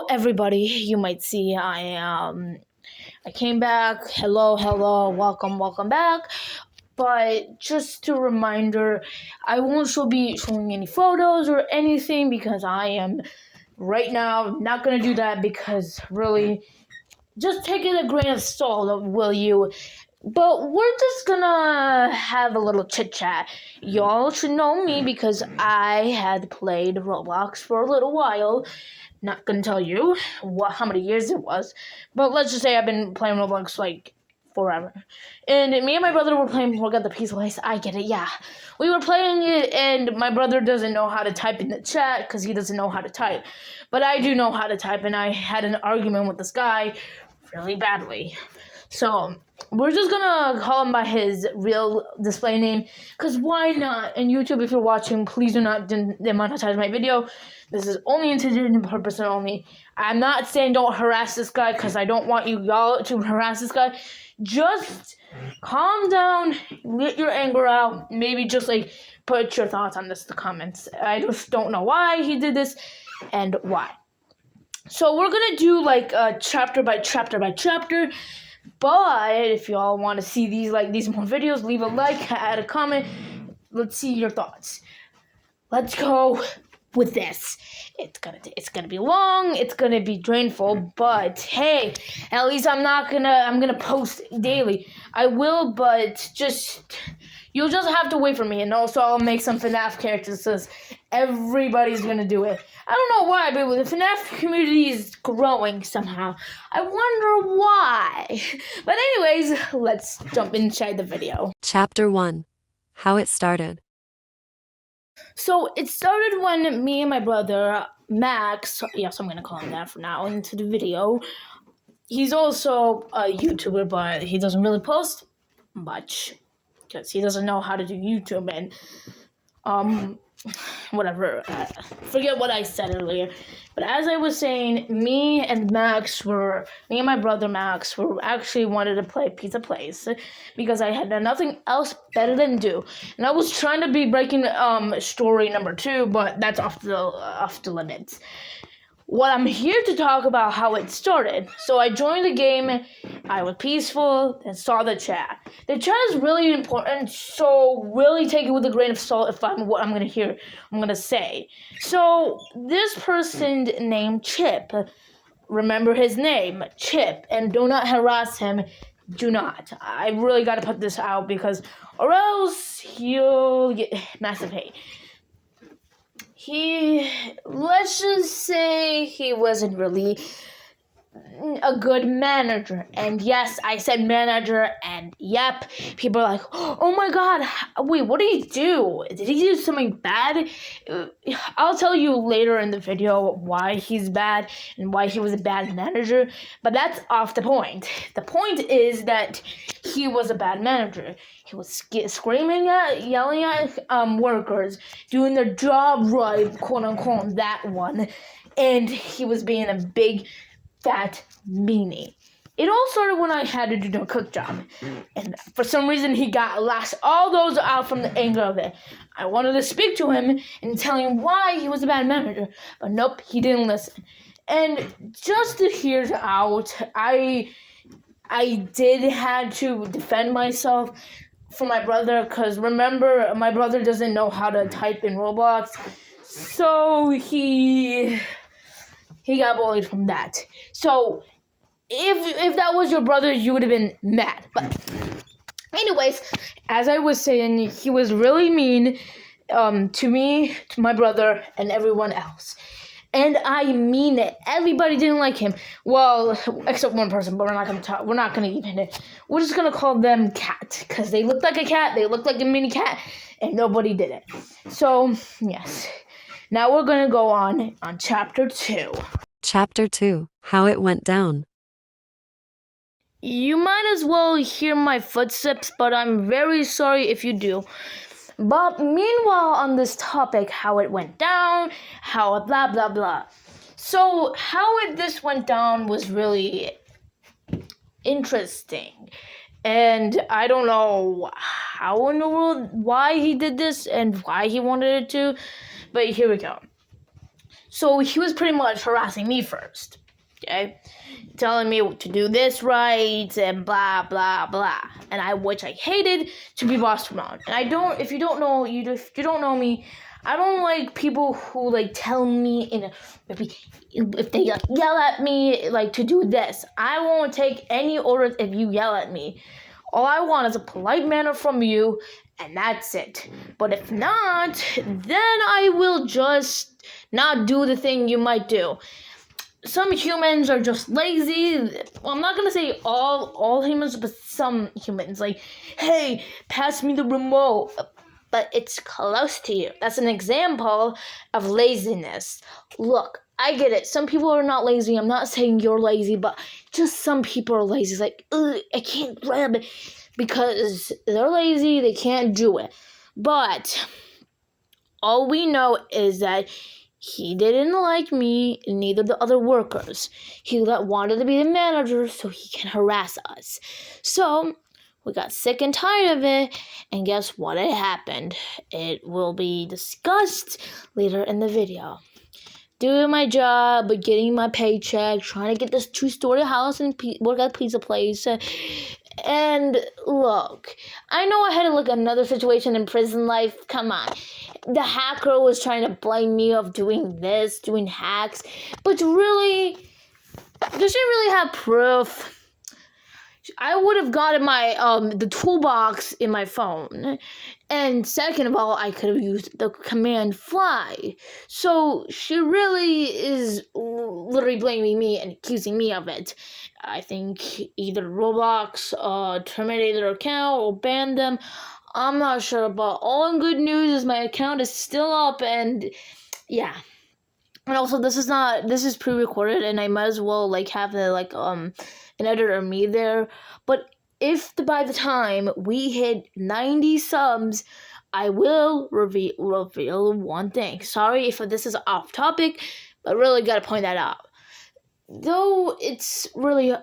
everybody. You might see I came back. Hello, welcome back. But just a reminder, I won't be showing any photos or anything because I am right now not gonna do that because really, just take it a grain of salt, will you? But we're just gonna have a little chit chat. Y'all should know me because I had played Roblox for a little while. Not gonna tell you how many years it was, but let's just say I've been playing Roblox like forever. And me and my brother were playing Forget the Peaceful Place. I get it, yeah. We were playing it, and my brother doesn't know how to type in the chat because he doesn't know how to type. But I do know how to type, and I had an argument with this guy really badly. So we're just gonna call him by his real display name, because why not? And YouTube, if you're watching, please do not demonetize my video. This is only intended in purpose only. I'm not saying don't harass this guy, because I don't want y'all to harass this guy. Just calm down, let your anger out, maybe just put your thoughts on this in the comments. I just don't know why he did this and why. So we're gonna do chapter by chapter. But if y'all want to see these more videos, leave a like, add a comment. Let's see your thoughts. Let's go with this. It's gonna be long. It's gonna be drainful. But hey, at least I'm gonna post daily. I will, but you'll just have to wait for me. And also, I'll make some FNAF characters since everybody's gonna do it. I don't know why, but the FNAF community is growing somehow. I wonder why. But anyways, let's jump inside the video. Chapter 1. How it started. So it started when me and my brother, Max, yes, I'm going to call him that for now, into the video. He's also a YouTuber, but he doesn't really post much because he doesn't know how to do YouTube and whatever. Forget what I said earlier. But as I was saying, me and my brother Max were actually wanted to play Pizza Place because I had nothing else better than do. And I was trying to be breaking story number 2, but that's off the limits. Well, I'm here to talk about how it started. So I joined the game, I was peaceful, and saw the chat. The chat is really important, so really take it with a grain of salt if I'm gonna say. So this person named Chip, remember his name, Chip, and do not harass him. Do not. I really gotta put this out or else he'll get massive hate. Let's just say he wasn't really a good manager. And yes, I said manager, and yep, people are like, oh my god, wait, what did he do? Did he do something bad? I'll tell you later in the video why he's bad and why he was a bad manager, but that's off the point. The point is that he was a bad manager. He was screaming yelling at workers, doing their job right, quote unquote, that one, and he was being a big fat meanie. It all started when I had to do the cook job, and for some reason he lashed all those out from the anger of it. I wanted to speak to him and tell him why he was a bad manager, but nope, he didn't listen. And just to hear it out, I did have to defend myself for my brother, because remember, my brother doesn't know how to type in Roblox, so he got bullied from that. So if that was your brother, you would have been mad. But anyways, as I was saying, he was really mean to me, to my brother, and everyone else. And I mean it. Everybody didn't like him. Well, except one person, but we're not gonna even it. We're just gonna call them Cat, because they looked like a cat, they looked like a mini cat, and nobody did it. So yes. Now we're going to go on chapter 2. Chapter 2. How it went down. You might as well hear my footsteps, but I'm very sorry if you do. But meanwhile, on this topic, how it went down, how blah, blah, blah. So how this went down was really interesting. And I don't know how in the world, why he did this and why he wanted it to. But here we go. So he was pretty much harassing me first, okay? Telling me to do this right and blah blah blah, which I hated to be bossed around. And if you don't know me, I don't like people who like tell me if they like, yell at me like to do this. I won't take any orders if you yell at me. All I want is a polite manner from you, and that's it. But if not, then I will just not do the thing you might do. Some humans are just lazy. Well, I'm not gonna say all humans, but some humans. Like, hey, pass me the remote. But it's close to you. That's an example of laziness. Look, I get it. Some people are not lazy. I'm not saying you're lazy, but just some people are lazy. It's like, I can't grab it because they're lazy. They can't do it. But all we know is that he didn't like me, and neither the other workers. He wanted to be the manager so he can harass us. So we got sick and tired of it, and guess what? It happened. It will be discussed later in the video. Doing my job, getting my paycheck, trying to get this 2-story house and work at a pizza place. And look, I know I had another situation in prison life. Come on. The hacker was trying to blame me of doing hacks. But really, does she really have proof? I would have gotten my the toolbox in my phone. And second of all, I could have used the command fly. So she really is literally blaming me and accusing me of it. I think either Roblox terminated their account or banned them. I'm not sure, but all good news is my account is still up, and yeah. And also, this is pre-recorded, and I might as well have the an editor me there. But if by the time we hit 90 subs, I will reveal one thing. Sorry if this is off topic, but really gotta point that out. Though it's really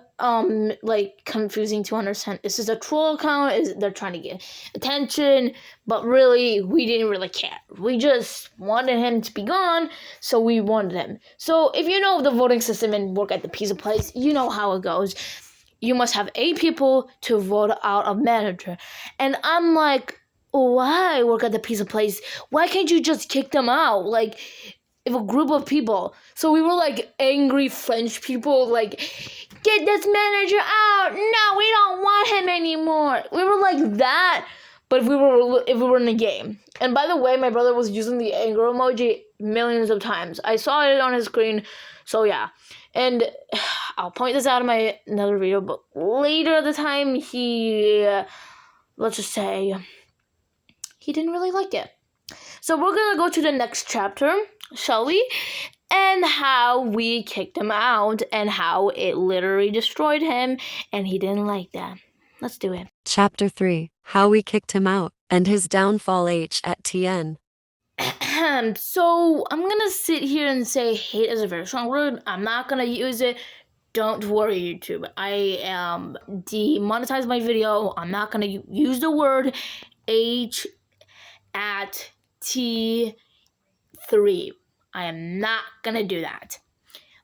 confusing to understand. This is a troll account. They're trying to get attention, but really we didn't really care. We just wanted him to be gone, so we wanted him. So if you know the voting system and work at the pizza place, you know how it goes. You must have 8 people to vote out a manager. And I'm like, why work at the pizza place? Why can't you just kick them out? If a group of people. So we were angry French people, get this manager out. No, we don't want him anymore. We were like that, but if we were in a game. And by the way, my brother was using the anger emoji millions of times. I saw it on his screen, so yeah. And I'll point this out in my another video, but later at the time, let's just say, he didn't really like it. So we're gonna go to the next chapter, shall we? And how we kicked him out and how it literally destroyed him and he didn't like that. Let's do it. Chapter 3. How we kicked him out and his downfall H at TN. So I'm gonna sit here and say hate is a very strong word. I'm not gonna use it. Don't worry, YouTube. I demonetized my video. I'm not gonna use the word H at T3. I am not gonna do that.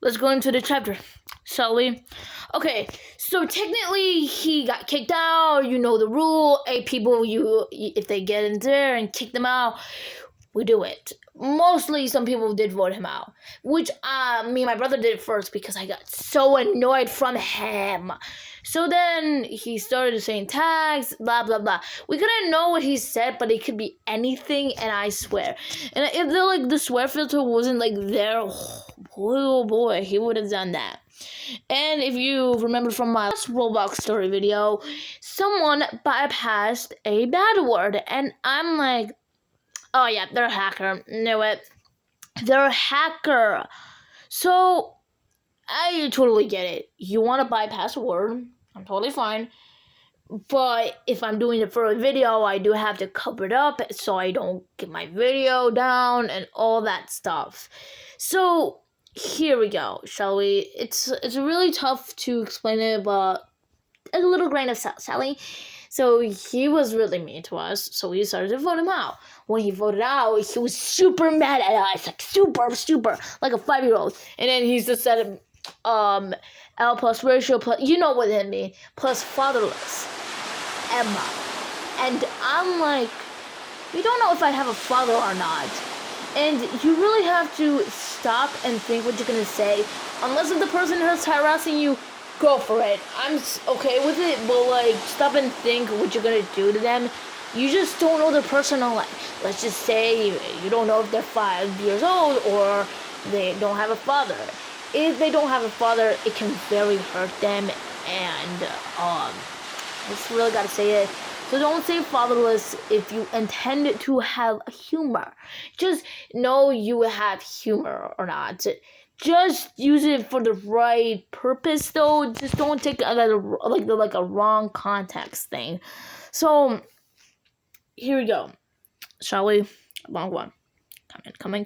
Let's go into the chapter, shall we? Okay, so technically he got kicked out. You know the rule. 8 people, if they get in there and kick them out, we do it. Mostly some people did vote him out, which me and my brother did it first because I got so annoyed from him. So then he started saying tags, blah, blah, blah. We couldn't know what he said, but it could be anything, and I swear. And if the swear filter wasn't there, oh boy, he would have done that. And if you remember from my last Roblox story video, someone bypassed a bad word, and I'm like, oh yeah, they're a hacker. Knew it. They're a hacker. So I totally get it. You want to bypass a word, I'm totally fine. But if I'm doing it for a video, I do have to cover it up so I don't get my video down and all that stuff. So here we go, shall we? It's really tough to explain it, but a little grain of salt, shall we? So he was really mean to us. So we started to vote him out. When he voted out, he was super mad at us, like super, like a 5-year-old. And then he just said, L plus ratio plus, you know what it means, plus fatherless, Emma. And I'm like, we don't know if I have a father or not. And you really have to stop and think what you're gonna say. Unless if the person is harassing you, go for it. I'm okay with it, but like, stop and think what you're gonna do to them. You just don't know their personal life. Let's just say you don't know if they're 5 years old or they don't have a father. If they don't have a father, it can very hurt them, and I just really gotta say it. So don't say fatherless if you intend to have humor. Just know you have humor or not. Just use it for the right purpose, though. Just don't take it like a wrong context thing. So here we go. Shall we? Long one. Come in.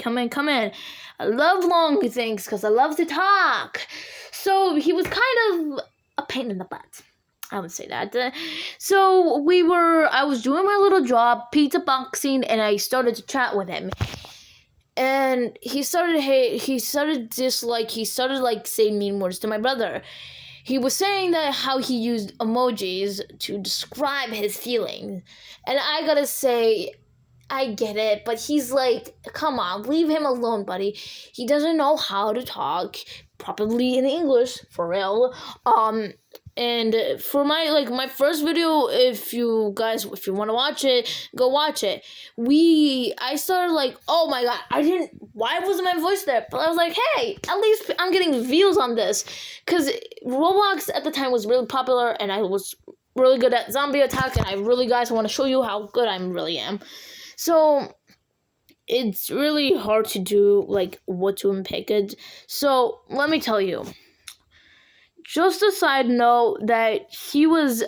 I love long things because I love to talk. So he was kind of a pain in the butt. I would say that. So I was doing my little job, pizza boxing, and I started to chat with him. And he started saying mean words to my brother. He was saying that how he used emojis to describe his feelings. And I gotta say, I get it, but he's like, come on, leave him alone, buddy. He doesn't know how to talk properly in English, for real. And for my first video, if you want to watch it, go watch it. I started like, oh my god, why wasn't my voice there? But I was like, hey, at least I'm getting views on this. Because Roblox at the time was really popular, and I was really good at zombie attack, and I really, guys, want to show you how good I really am. So it's really hard to do, like, what to unpick it. So let me tell you. Just a side note that he was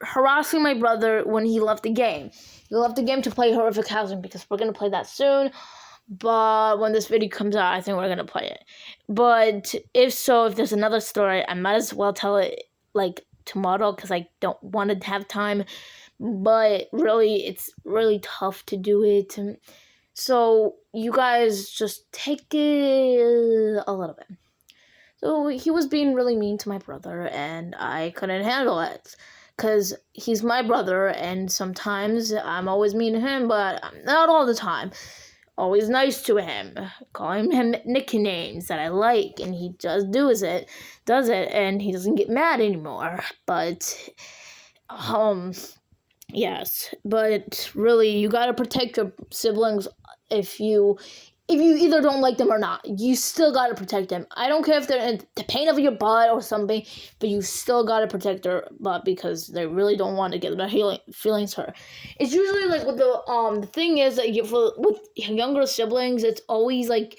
harassing my brother when he left the game. He left the game to play Horrific Housing because we're going to play that soon. But when this video comes out, I think we're going to play it. But if there's another story, I might as well tell it, like, tomorrow because I don't want to have time. But really, it's really tough to do it. So you guys just take it a little bit. So he was being really mean to my brother, and I couldn't handle it. Because he's my brother, and sometimes I'm always mean to him, but not all the time. Always nice to him. Calling him nicknames that I like, and he just does it, and he doesn't get mad anymore. But, yes. But really, you gotta protect your siblings if you either don't like them or not. You still gotta protect them. I don't care if they're in the pain of your butt or something, but you still gotta protect their butt because they really don't want to get their feelings hurt. It's usually like with the thing is that with younger siblings, it's always like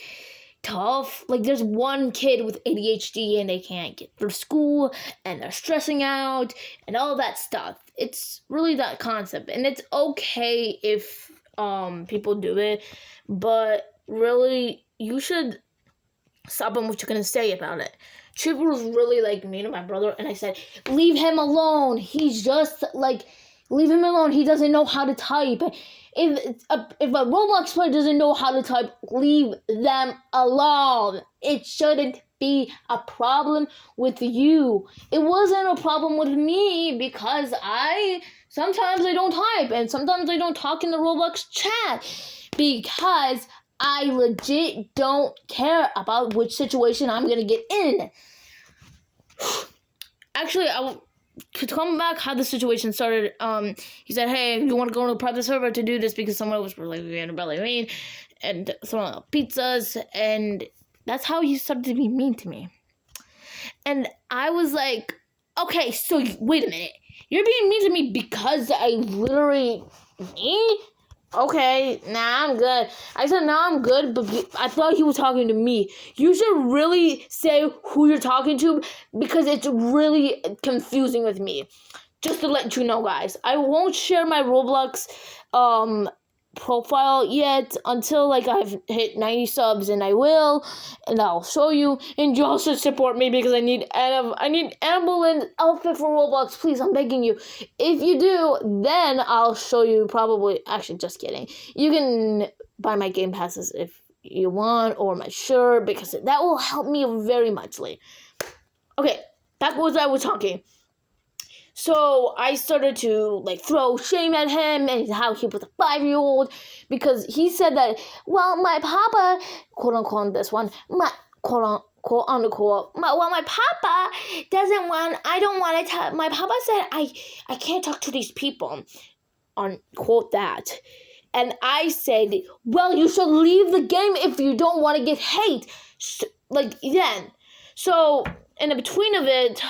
tough. Like there's one kid with ADHD and they can't get through school and they're stressing out and all that stuff. It's really that concept, and it's okay if people do it, but really, you should stop on what you're gonna say about it. Chip was really like mean to my brother, and I said, leave him alone. He's just like, leave him alone. He doesn't know how to type. If a Roblox player doesn't know how to type, leave them alone. It shouldn't be a problem with you. It wasn't a problem with me because sometimes I don't type and sometimes I don't talk in the Roblox chat because I legit don't care about which situation I'm gonna get in. Actually, to come back how the situation started, he said, hey, you want to go to a private server to do this because someone was really mean and throwing out pizzas, and that's how he started to be mean to me. And I was like, okay, so wait a minute. You're being mean to me because I literally... Me? Okay, nah, I'm good. I said, nah, I'm good, but I thought he was talking to me. You should really say who you're talking to because it's really confusing with me. Just to let you know, guys. I won't share my Roblox profile yet until like I've hit 90 subs, and I will, and I'll show you. And you also support me because I need Ambulance outfit for Roblox. Please, I'm begging you. If you do, then I'll show you. Probably, actually, just kidding. You can buy my game passes if you want, or my shirt, because that will help me very muchly. Okay, back what I was talking. So I started to like throw shame at him and how he was a 5-year-old, because he said that, well, my papa, quote unquote, this one, my quote unquote, my papa doesn't want, I don't want to tell, my papa said I can't talk to these people, unquote that. And I said, well, you should leave the game if you don't want to get hate. Like, then. So, in the between of it,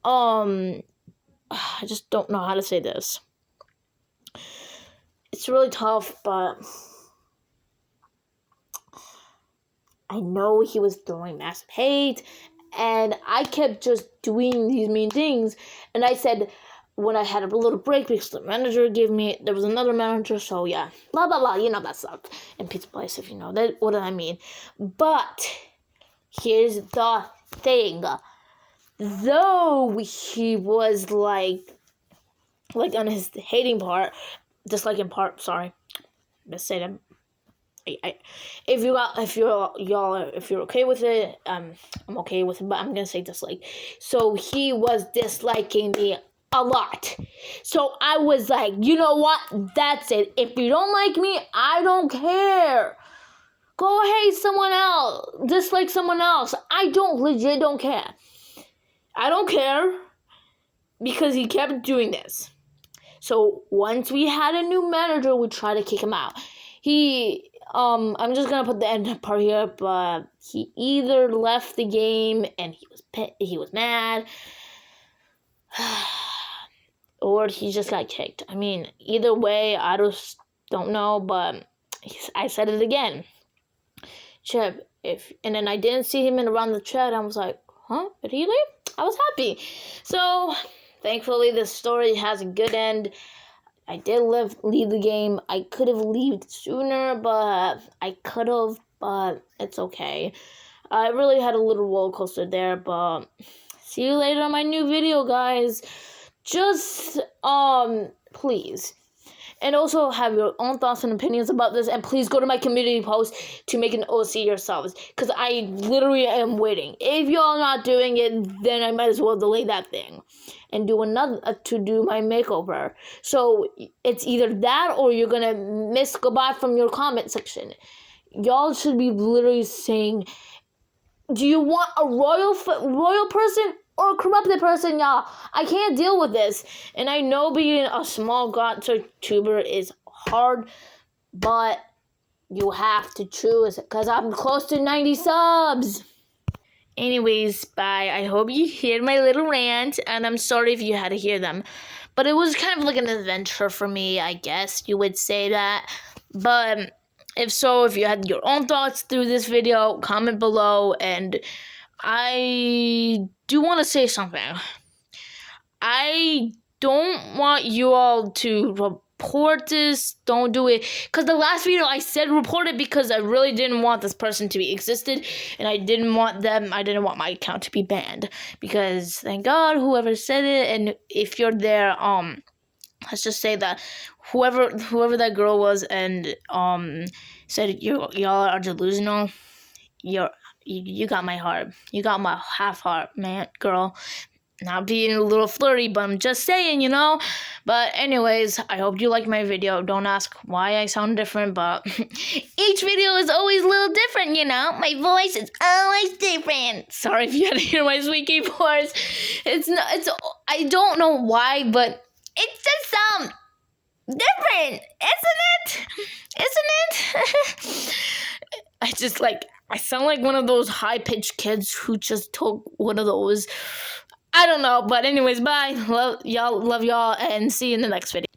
I just don't know how to say this. It's really tough, but I know he was throwing massive hate, and I kept just doing these mean things. And I said, when I had a little break, because the manager gave me, there was another manager, so yeah, blah, blah, blah, you know that stuff. And Pizza Place, if you know that, what I mean. But here's the thing. Though he was like on his hating part, disliking part, sorry, let's say that. If you're okay with it, I'm okay with it, but I'm gonna say dislike. So he was disliking me a lot. So I was like, you know what? That's it. If you don't like me, I don't care. Go hate someone else. Dislike someone else. I legit don't care. I don't care, because he kept doing this. So once we had a new manager, we tried to kick him out. I'm just gonna put the end part here, but he either left the game and he was mad, or he just got kicked. I mean, either way, I just don't know. But I said it again, Chip. And then I didn't see him around the chat. I was like, huh? Did he leave? I was happy. So, thankfully, this story has a good end. I did leave the game. I could have left sooner, but it's okay. I really had a little roller coaster there, but see you later on my new video, guys. Just, please. And also have your own thoughts and opinions about this. And please go to my community post to make an OC yourselves, because I literally am waiting. If y'all not doing it, then I might as well delay that thing and do another to do my makeover. So it's either that, or you're gonna miss goodbye from your comment section. Y'all should be literally saying, do you want a royal person or a corrupted person, y'all? I can't deal with this. And I know being a small tuber is hard, but you have to choose, because I'm close to 90 subs. Anyways, bye. I hope you heard my little rant, and I'm sorry if you had to hear them. But it was kind of like an adventure for me, I guess you would say that. But if so, if you had your own thoughts through this video, comment below. And I do want to say something. I don't want you all to report this. Don't do it. Because the last video I said report it, because I really didn't want this person to be existed. And I didn't want my account to be banned. Because thank God whoever said it. And if you're there, let's just say that whoever that girl was and said y'all are delusional, you got my heart. You got my half heart, man, girl. Not being a little flirty, but I'm just saying, you know. But anyways, I hope you like my video. Don't ask why I sound different, but each video is always a little different, you know. My voice is always different. Sorry if you had to hear my squeaky voice. I don't know why, but it just sounds different, isn't it? I sound like one of those high-pitched kids who just took one of those, I don't know. But anyways, bye. Love y'all, and see you in the next video.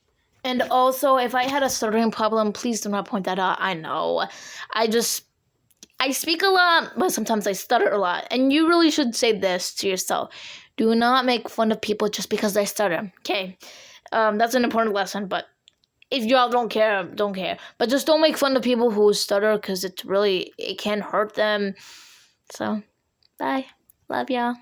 And also, if I had a stuttering problem, please do not point that out. I know. I speak a lot, but sometimes I stutter a lot. And you really should say this to yourself. Do not make fun of people just because they stutter, okay? That's an important lesson, but If y'all don't care, don't care. But just don't make fun of people who stutter, because it can hurt them. So, bye. Love y'all.